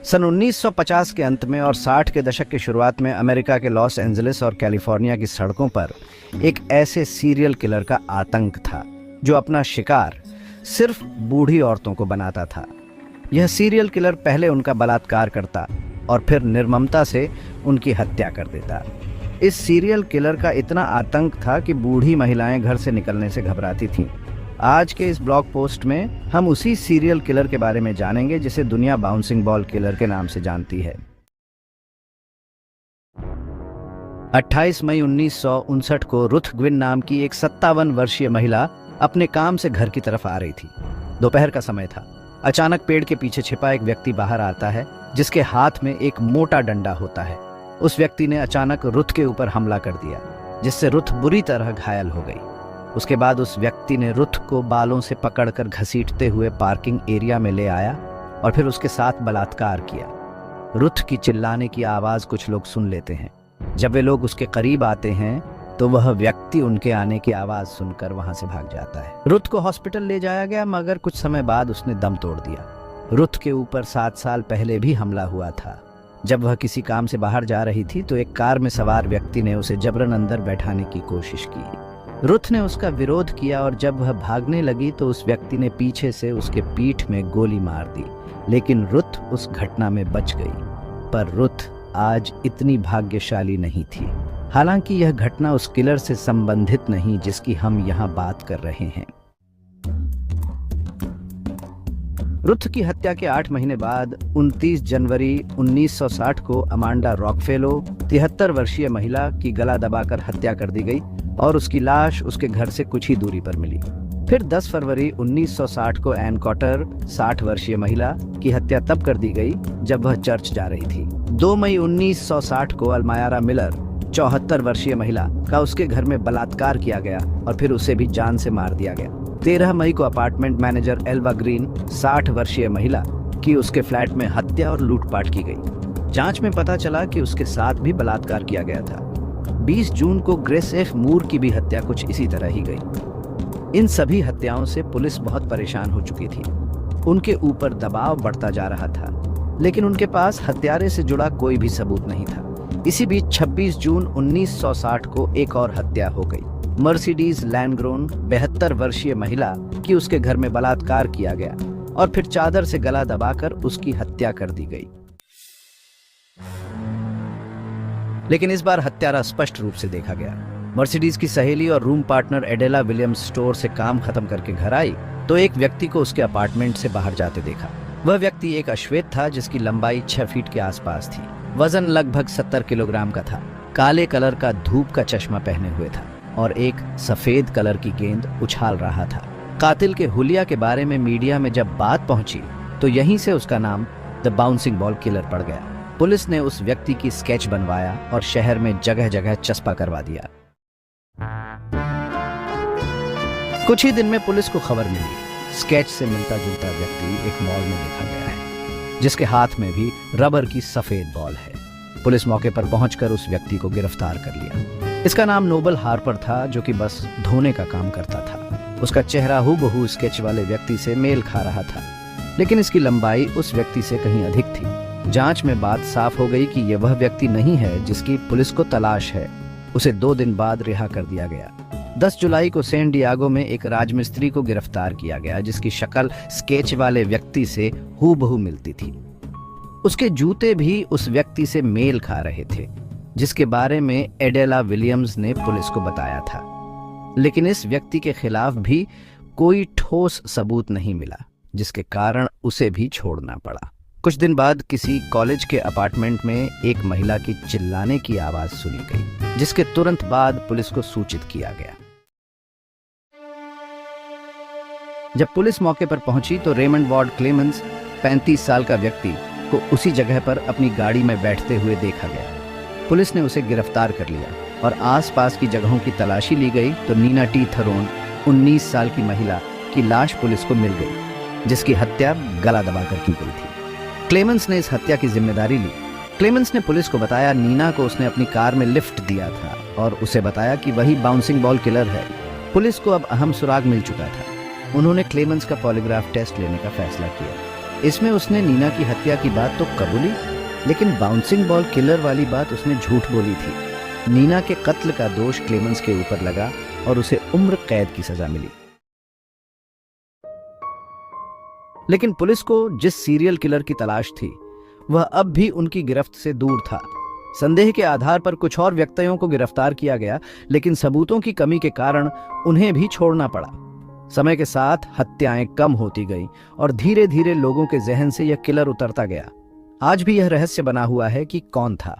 सन 1950 के अंत में और 60 के दशक की शुरुआत में अमेरिका के लॉस एंजलिस और कैलिफोर्निया की सड़कों पर एक ऐसे सीरियल किलर का आतंक था जो अपना शिकार सिर्फ बूढ़ी औरतों को बनाता था। यह सीरियल किलर पहले उनका बलात्कार करता और फिर निर्ममता से उनकी हत्या कर देता। इस सीरियल किलर का इतना आतंक था कि बूढ़ी महिलाएं घर से निकलने से घबराती थीं। आज के इस ब्लॉग पोस्ट में हम उसी सीरियल किलर के बारे में जानेंगे जिसे दुनिया बाउंसिंग बॉल किलर के नाम से जानती है। 28 मई 1959 को रुथ ग्विन नाम की एक 57 वर्षीय महिला अपने काम से घर की तरफ आ रही थी। दोपहर का समय था। अचानक पेड़ के पीछे छिपा एक व्यक्ति बाहर आता है जिसके हाथ में एक मोटा डंडा होता है। उस व्यक्ति ने अचानक रुथ के ऊपर हमला कर दिया जिससे रुथ बुरी तरह घायल हो गई। उसके बाद उस व्यक्ति ने रुथ को बालों से पकड़कर घसीटते हुए पार्किंग एरिया में ले आया और फिर उसके साथ बलात्कार किया। रुथ की चिल्लाने की आवाज कुछ लोग सुन लेते हैं। जब वे लोग उसके करीब आते हैं तो वह व्यक्ति उनके आने की आवाज सुनकर वहां से भाग जाता है। रुथ को हॉस्पिटल ले जाया गया मगर कुछ समय बाद उसने दम तोड़ दिया। रुथ के ऊपर 7 साल पहले भी हमला हुआ था। जब वह किसी काम से बाहर जा रही थी तो एक कार में सवार व्यक्ति ने उसे जबरन अंदर बैठाने की कोशिश की। रुथ ने उसका विरोध किया और जब वह भागने लगी तो उस व्यक्ति ने पीछे से उसके पीठ में गोली मार दी, लेकिन रुथ उस घटना में बच गई। पर रुथ आज इतनी भाग्यशाली नहीं थी। हालांकि यह घटना उस किलर से संबंधित नहीं जिसकी हम यहाँ बात कर रहे हैं। रुथ की हत्या के 8 महीने बाद 29 जनवरी 1960 को अमांडा रॉकफेलो 73 वर्षीय महिला की गला दबाकर हत्या कर दी गई और उसकी लाश उसके घर से कुछ ही दूरी पर मिली। फिर 10 फरवरी 1960 को एन कॉटर 60 वर्षीय महिला की हत्या तब कर दी गई जब वह चर्च जा रही थी। 2 मई 1960 को अल्मायरा मिलर 74 वर्षीय महिला का उसके घर में बलात्कार किया गया और फिर उसे भी जान से मार दिया गया। 13 मई को अपार्टमेंट मैनेजर एल्वा ग्रीन 60 वर्षीय महिला की उसके फ्लैट में हत्या और लूटपाट की गई। जांच में पता चला कि उसके साथ भी बलात्कार किया गया था। 20 जून को ग्रेस एफ मूर की भी हत्या कुछ इसी तरह ही गई। इन सभी हत्याओं से पुलिस बहुत परेशान हो चुकी थी। उनके ऊपर दबाव बढ़ता जा रहा था, लेकिन उनके पास हत्यारे से जुड़ा कोई भी सबूत नहीं था। इसी बीच 26 जून 1960 को एक और हत्या हो गई। मर्सिडीज लैंडग्रोन 72 वर्षीय महिला की उसके घर में बलात्कार किया गया और फिर चादर से गला दबाकर उसकी हत्या कर दी गई। लेकिन इस बार हत्यारा स्पष्ट रूप से देखा गया। मर्सिडीज की सहेली और room partner Adela Williams store से काम खत्म करके घर आई तो एक व्यक्ति को उसके अपार्टमेंट से बाहर जाते देखा। वह व्यक्ति एक अश्वेत था जिसकी लंबाई 6 फीट के आसपास थी। वजन लगभग 70 किलोग्राम का था। काले कलर का धूप का चश्मा पहने हुए था और एक सफेद कलर की गेंद उछाल रहा था। कातिल के हुलिया के बारे में मीडिया में जब बात पहुंची तो यहीं से उसका नाम द बाउंसिंग बॉल किलर पड़ गया। पुलिस ने उस व्यक्ति की स्केच बनवाया और शहर में जगह जगह चस्पा करवा दिया। कुछ ही दिन में पुलिस को खबर मिली, स्केच से मिलता जुलता व्यक्ति एक मॉल में देखा गया है जिसके हाथ में भी रबर की सफेद बॉल है। पुलिस मौके पर पहुंचकर उस व्यक्ति को गिरफ्तार कर लिया। इसका नाम नोबल हार्पर था जो कि बस धोने का काम करता था। उसका चेहरा हूबहू स्केच वाले व्यक्ति से मेल खा रहा था, लेकिन इसकी लंबाई उस व्यक्ति से कहीं अधिक थी। जांच में बात साफ हो गई कि यह वह व्यक्ति नहीं है जिसकी पुलिस को तलाश है। उसे 2 दिन बाद रिहा कर दिया गया। 10 जुलाई को सैन डियागो में एक राजमिस्त्री को गिरफ्तार किया गया जिसकी शक्ल स्केच वाले व्यक्ति से हूबहू मिलती थी। उसके जूते भी उस व्यक्ति से मेल खा रहे थे जिसके बारे में एडेला विलियम्स ने पुलिस को बताया था, लेकिन इस व्यक्ति के खिलाफ भी कोई ठोस सबूत नहीं मिला जिसके कारण उसे भी छोड़ना पड़ा। कुछ दिन बाद किसी कॉलेज के अपार्टमेंट में एक महिला की चिल्लाने की आवाज सुनी गई जिसके तुरंत बाद पुलिस को सूचित किया गया। जब पुलिस मौके पर पहुंची तो रेमंड वॉर्ड क्लेमेंस 35 साल का व्यक्ति को उसी जगह पर अपनी गाड़ी में बैठते हुए देखा गया। पुलिस ने उसे गिरफ्तार कर लिया और आसपास की जगहों की तलाशी ली गई तो नीना टी थरोन 19 साल की महिला की लाश पुलिस को मिल गई जिसकी हत्या गला दबाकर की गई थी। क्लेमेंस ने इस हत्या की जिम्मेदारी ली। क्लेमेंस ने पुलिस को बताया नीना को उसने अपनी कार में लिफ्ट दिया था और उसे बताया कि वही बाउंसिंग बॉल किलर है। पुलिस को अब अहम सुराग मिल चुका था। उन्होंने क्लेमेंस का पॉलीग्राफ टेस्ट लेने का फैसला किया। इसमें उसने नीना की हत्या की बात तो कबूली, लेकिन बाउंसिंग बॉल किलर वाली बात उसने झूठ बोली थी। नीना के कत्ल का दोष क्लेमेंस के ऊपर लगा और उसे उम्र कैद की सजा मिली। लेकिन पुलिस को जिस सीरियल किलर की तलाश थी वह अब भी उनकी गिरफ्त से दूर था। संदेह के आधार पर कुछ और व्यक्तियों को गिरफ्तार किया गया, लेकिन सबूतों की कमी के कारण उन्हें भी छोड़ना पड़ा। समय के साथ हत्याएं कम होती गईं और धीरे धीरे लोगों के जहन से यह किलर उतरता गया। आज भी यह रहस्य बना हुआ है कि कौन था।